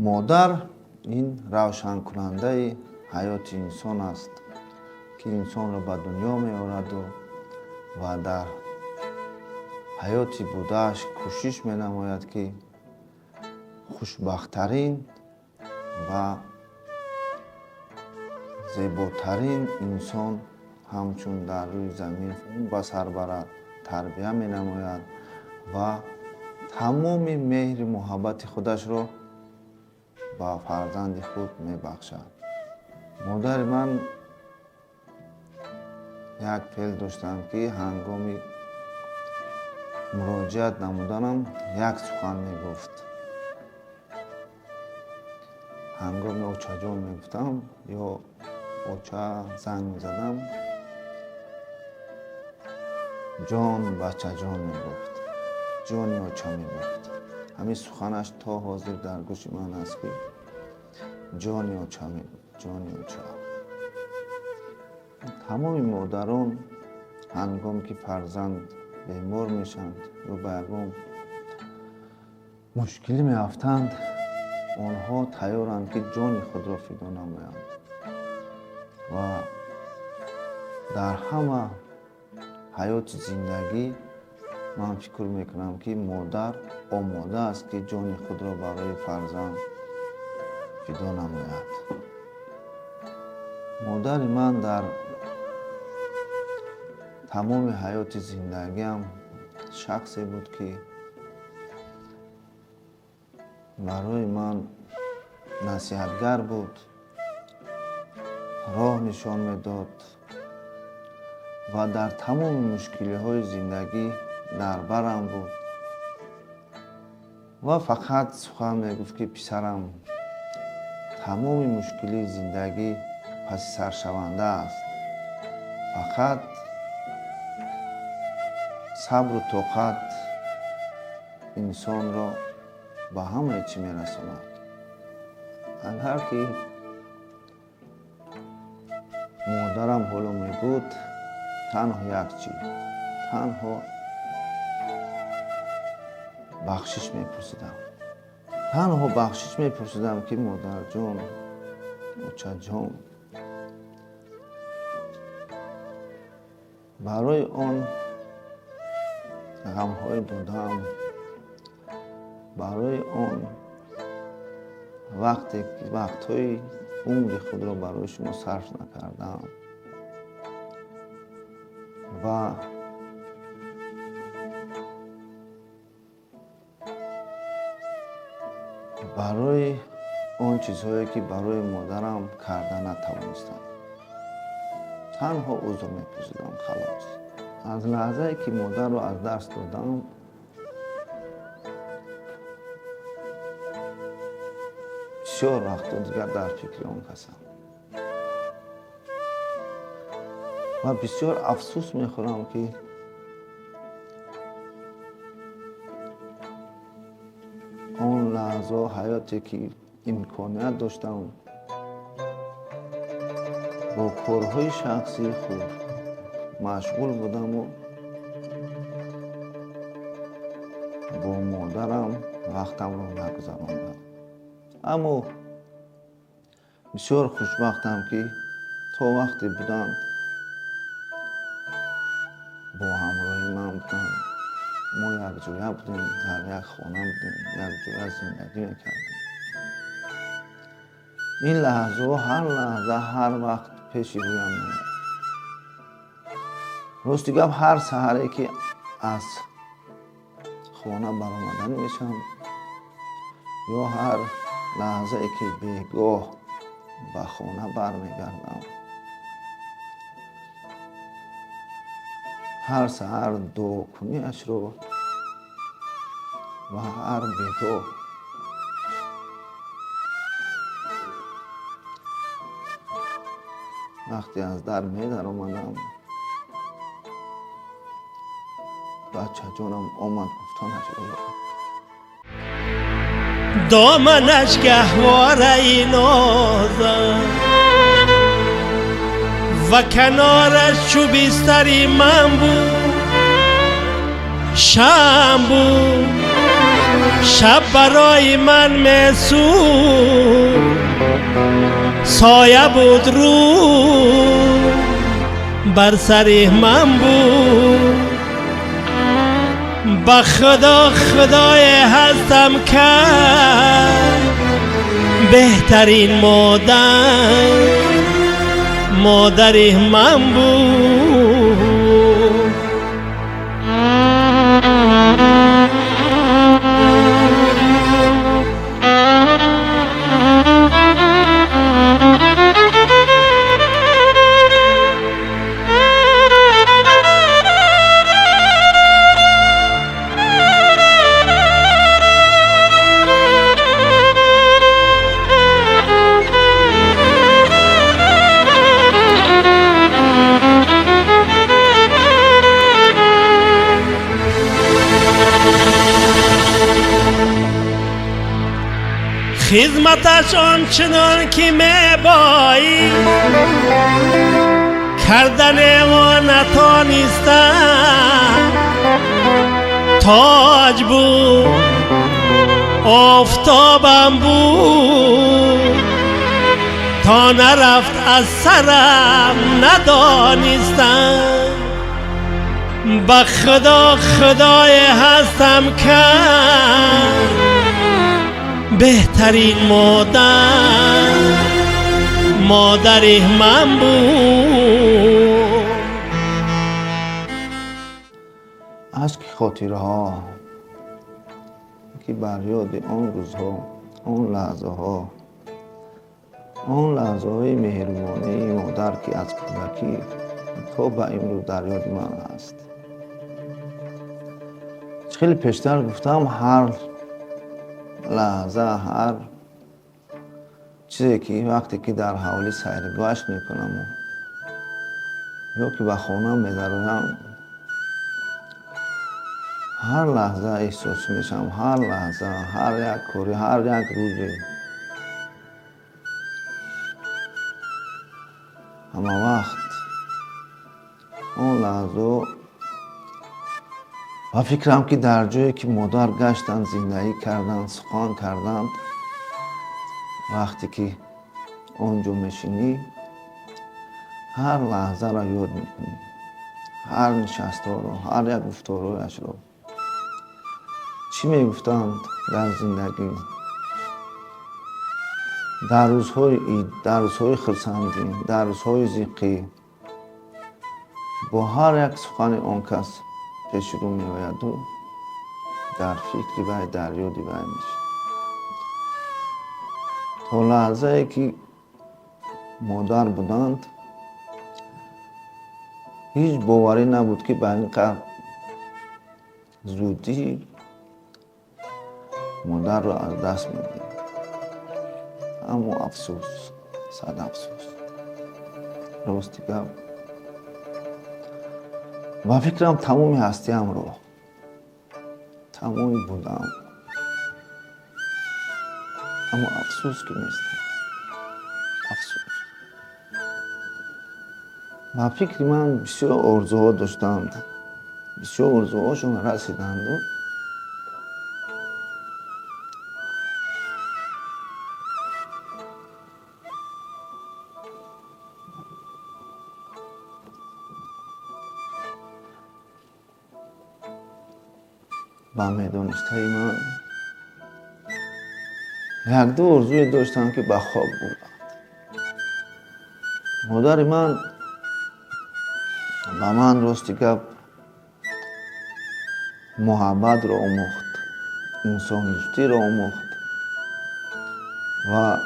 مادر این روشن کننده حیات انسان است که انسان را به دنیا می آورد و در حیات بودهش کوشش می نماید که خوشبختترین و زیباترین انسان همچون در روی زمین به سر برد، تربیت می نماید و تمام مهر محبت خودش را با فرزند خود می بخشد. مادر من یک فعل داشتم که هنگامی مراجعت نمودنم یک سخن می گفت. هنگامی اوچه جان می گفتم یا اوچه زنگ می زدم، جان بچه جان می گفت، جانی اوچه می گفت. همین سخنش تا حاضر در گوش من است که جانی اوچه می گفت، جانی اوچه. تمام مادران هنگامی که فرزند بیمار میشند یا به یکم مشکلی میافتند، آنها تیارند که جان خود را فدا نمایند و در همه حیات زندگی من فکر میکنم که مادر آماده است که جان خود را برای فرزند فدا نماید. مادر من در تمام حیات زندگیم شخصی بود که برای من نصیحتگر بود، راه نشان میداد و در تمام مشکلی های زندگی در برم بود و فقط سخن میگفت که پسرم، تمام مشکلی زندگی پس سرشونده است، فقط صبر و طاقت انسان را به همه چی میرساند. اگر که مادرم حالا میگفت تنها یک چیز، تنها بخشش میپرسیدم، تنها بخشش میپرسیدم که مادر جان، اوچه جان، برای آن غمهای دادم، برای آن وقتهای عمر خود را برای شما صرف نکردم و برای آن چیزهایی که برای مادرم کرده نتوانستم، تنها عذر میپرسیدم. خلاص از لحظه که مادر رو از دست دادم بسیار وقت دیگر در فکر آن کسم و بسیار افسوس میخورم که آن لحظه حیاتی که امکانیت داشتم با کارهای شخصی خود مشغول بودم و با مادرم وقتم رو نگذراندم. اما بسیار خوشبختم که تا وقتی بودند با همراهی من بودند. ما یک جویه بودیم، در یک خانه بودیم، یک جویه زندگی میکردیم. این لحظه هر لحظه هر وقت پیش رویم میاد. راستی گفت هر سحری که از خانه برآمدن میشم یا هر لحظه که بیگاه به خانه برمیگردم، هر سحر دعا کنیش رو و هر بیگاه وقتی از در در آمدم بچه جانم آمد گفتنش دامنش گهواره نازم و کنارش چو بستری من بود، شم بود شب برای من مسون سایه بود رو بر سر من بود. با خدا خدای هستم که بهترین مادر من بود. خدمتش آنچنان که میبایی کردن ما نتانستم. تاج بود آفتابم بود تا نرفت از سرم ندانستم. با خدا خدای هستم که بهترین مادر من بود. اشک خاطره ها که بر یاد آن روزها، آن لحظه های مهربانی مادر که از کودکی تا به امروز در یاد من است. خیلی پیشتر گفتم هر لحظه، هر چیزی که وقتی که در حوالی سیرگاهش میکنم یا که به خانم میدرایم، هر لحظه احساس میشم، هر لحظه، هر یک کاری، هر یک روزی، همه وقت اون لحظه و فکرم که در جایی که مادر گشتن، زندگی کردن، سخن کردن، وقتی که اونجا میشینی هر لحظه را یاد میکنی، هر نشسته رو، هر یک گفتارهایش رو، چی میگفتند در زندگی، در روزهای عید، در روزهای خرسندی، در روزهای زیقی، با هر یک سخن آن کس پیش رو میآید و در فکری وی، در یادی وی میشه. تا لحظه ای که مادر بودند هیچ باوری نبود که به اینقدر زودی مادر رو از دست میدیم. اما افسوس، صد افسوس، راستی گفت و فکرم تمامی هستیم رو، تمامی بودم، اما افسوس که نیستم، افسوس. و فکر من بسیار آرزوها داشتند، بسیار آرزوهاشون رسیدند و با میدانسته من یک دو آرزوی داشتم که به خواب بودند. مادر من به من راستی گفت محبت را آموخت، انسان دوستی را آموخت و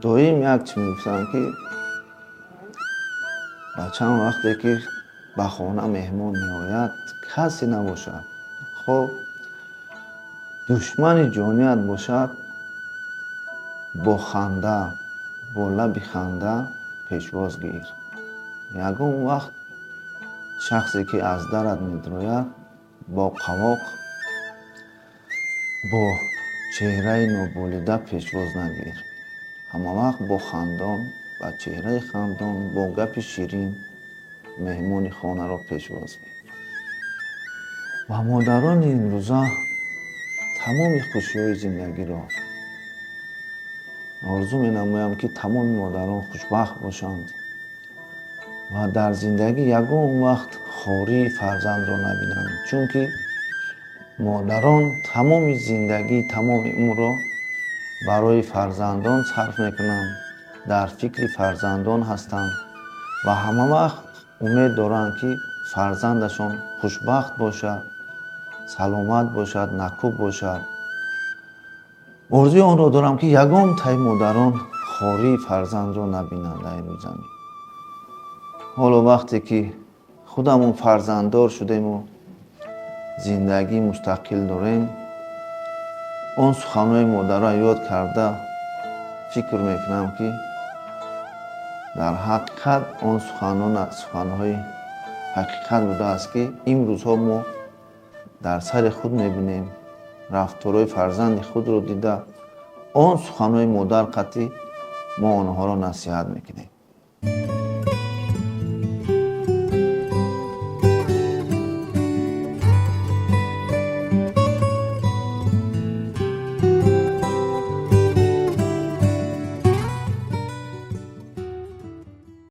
دایم یک چی میگفتن که بچه‌م وقتی که به خانه مهمان میآید کسی نباشد، خب دشمن جانیت باشد، با خنده، با لب خنده پیشواز گیر. یگان وقت شخصی که از درت میدراید با قواق، با چهره نابولیده پیشواز نگیر. همه وقت با خندان، با چهره خندان، با گپ شیرین مهمان خانه را پیشواز گیر. و مادران این روزا тамоми хушиҳои зиндагиро орзу менамоям, ки тамоми модарон хушбахт бошанд ва дар зиндагӣ ягон вақт хории фарзандро набинанд. Чунки модарон тамоми зиндагӣ, тамоми умрро барои фарзандон сарф мекунанд, дар фикри фарзандон ҳастанд ва ҳама вақт умед доранд, ки фарзандашон хушбахт бошад, саломат бошад, накӯб бошад. орзуи онро дорам, ки ягон тай модарон хории фарзандро набинанд дар рӯи замин. ҳоло вақте ки худамон фарзанддор шудему зиндагии мустақил дорем, он суханҳои модарро ёд карда фикр мекунам, ки дар ҳақиқат он суханҳои ҳақиқат будааст, ки имрӯзҳо мо дар сари худ мебинем, рафторои фарзанди худро дида он суханҳои модар қатъӣ мо онҳоро насиҳат мекунем.